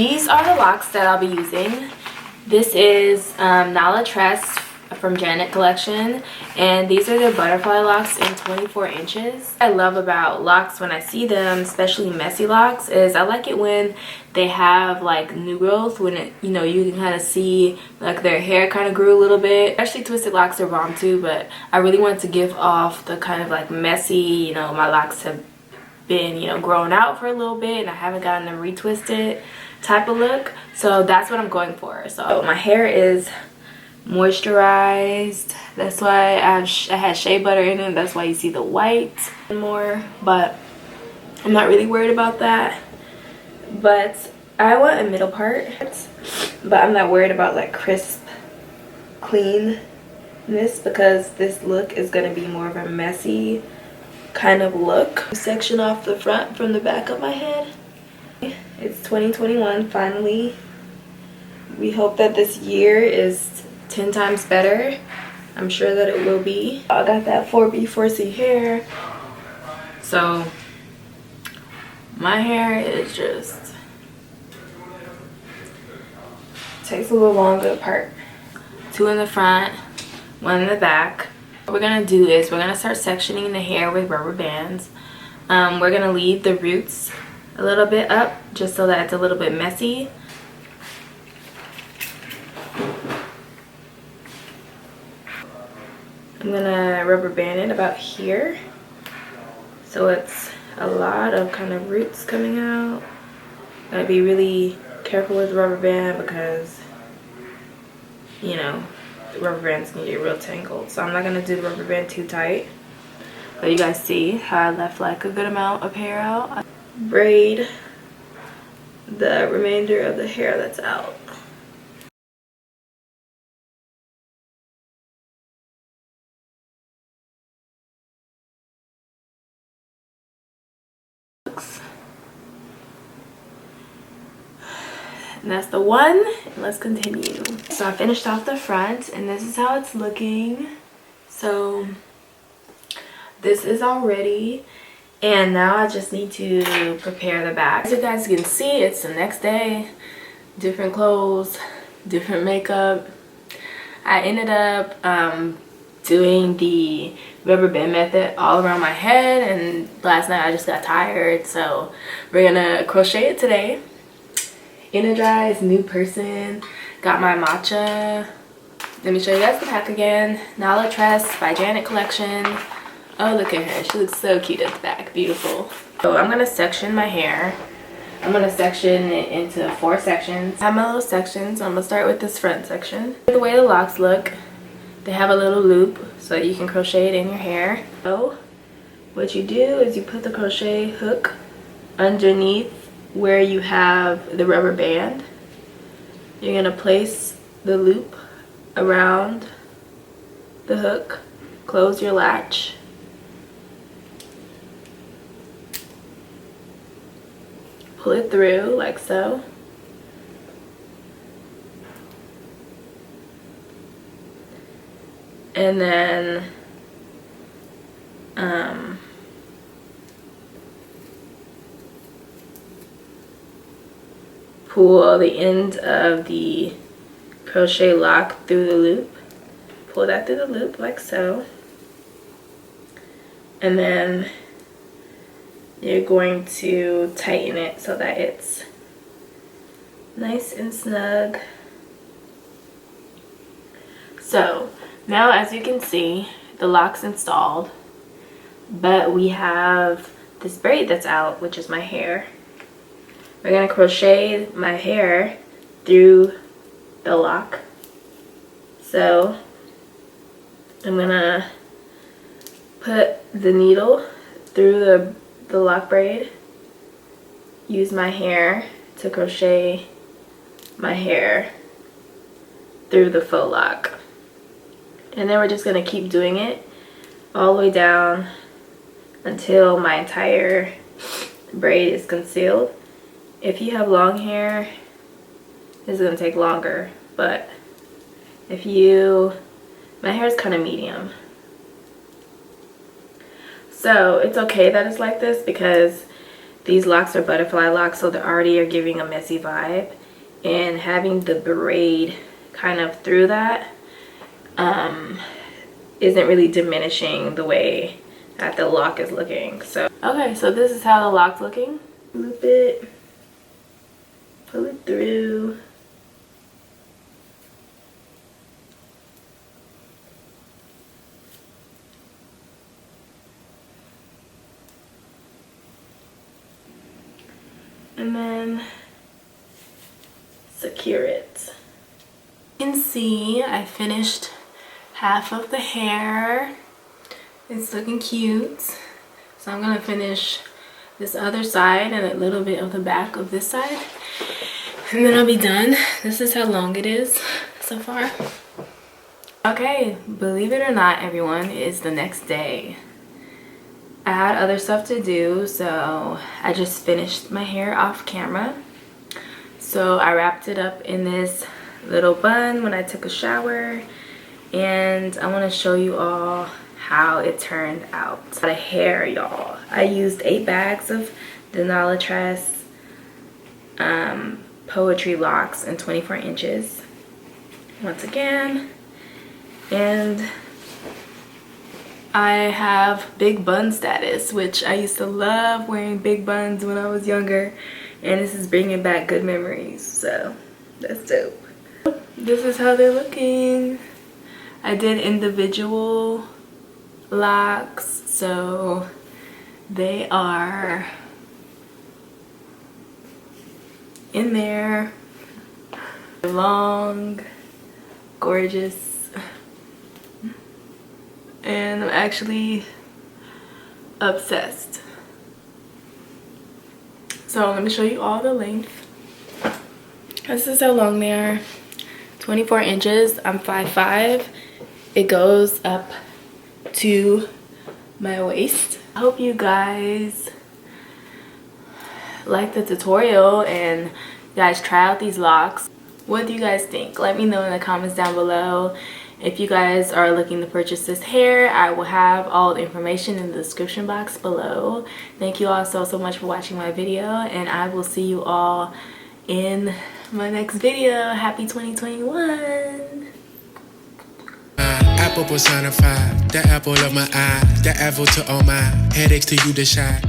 these are the locks that I'll be using. This is Nala Tress from Janet collection, and these are the butterfly locks in 24 inches. What I love about locks when I see them, especially messy locks, is I like it when they have like new growth, when it, you know, you can kind of see like their hair kind of grew a little bit. Actually, twisted locks are bomb too, but I really wanted to give off the kind of like messy, you know, my locks have been, you know, growing out for a little bit and I haven't gotten them retwisted type of look. So that's what I'm going for. So my hair is moisturized. That's why I had shea butter in it. That's why you see the white more, but I'm not really worried about that. But I want a middle part, but I'm not worried about like crisp cleanness because this look is going to be more of a messy kind of look. Section off the front from the back of my head. It's 2021 finally. We hope that this year is 10 times better. I'm sure that it will be. I got that 4B 4C hair, so my hair is just takes a little longer apart. 2 in the front, 1 in the back. What we're gonna do is we're gonna start sectioning the hair with rubber bands. We're gonna leave the roots a little bit up just so that it's a little bit messy. I'm gonna rubber band it about here, so it's a lot of kind of roots coming out. Gotta be really careful with the rubber band because, you know, the rubber bands can get real tangled. So I'm not gonna do the rubber band too tight. But you guys see how I left like a good amount of hair out. I braid the remainder of the hair that's out. And that's the one. Let's continue. So I finished off the front and this is how it's looking. So this is all ready, and now I just need to prepare the back. As you guys can see, it's the next day. Different clothes, different makeup. I ended up doing the rubber band method all around my head, and last night I just got tired, so we're gonna crochet it today. Energized, new person. Got my matcha. Let me show you guys the pack again. Nala Tress by Janet collection. Oh, look at her. She looks so cute at the back. Beautiful. So I'm gonna section my hair. I'm gonna section it into 4 sections. I have my little sections. I'm gonna start with this front section. The way the locks look, they have a little loop so that you can crochet it in your hair. So what you do is you put the crochet hook underneath where you have the rubber band. You're gonna place the loop around the hook, close your latch, pull it through like so. And then pull the end of the crochet lock through the loop. Pull that through the loop like so. And then you're going to tighten it so that it's nice and snug. So now, as you can see, the lock's installed, but we have this braid that's out, which is my hair. We're gonna crochet my hair through the lock. So I'm gonna put the needle through the lock braid, use my hair to crochet my hair through the faux loc. And then we're just gonna keep doing it all the way down until my entire braid is concealed. If you have long hair, it's gonna take longer, but if you, my hair is kind of medium, so it's okay that it's like this because These locks are butterfly locks, so they already are giving a messy vibe. And having the braid kind of through that isn't really diminishing the way that the lock is looking. So okay, so this is how the lock's looking. Loop it, pull it through. And then secure it. You can see I finished half of the hair. It's looking cute. So I'm gonna finish this other side and a little bit of the back of this side. And then I'll be done. This is how long it is so far. Okay, believe it or not, everyone, it's the next day. I had other stuff to do, so I just finished my hair off camera. So I wrapped it up in this little bun when I took a shower, and I want to show you all how it turned out. The hair, y'all. I used 8 bags of the Nala Tress Poetry Locs in 24 inches. Once again, and I have big bun status, which I used to love wearing big buns when I was younger, and this is bringing back good memories, so that's dope. This is how they're looking. I did individual locks, so they are in there, long, gorgeous. And I'm actually obsessed. So let me show you all the length. This is how long they are. 24 inches. I'm 5'5". It goes up to my waist. I hope you guys like the tutorial and you guys try out these locks. What do you guys think? Let me know in the comments down below. If you guys are looking to purchase this hair, I will have all the information in the description box below. Thank you all so much for watching my video, and I will see you all in my next video. Happy 2021. Apple personified, the apple of my eye, the apple to all my headaches to you to shine.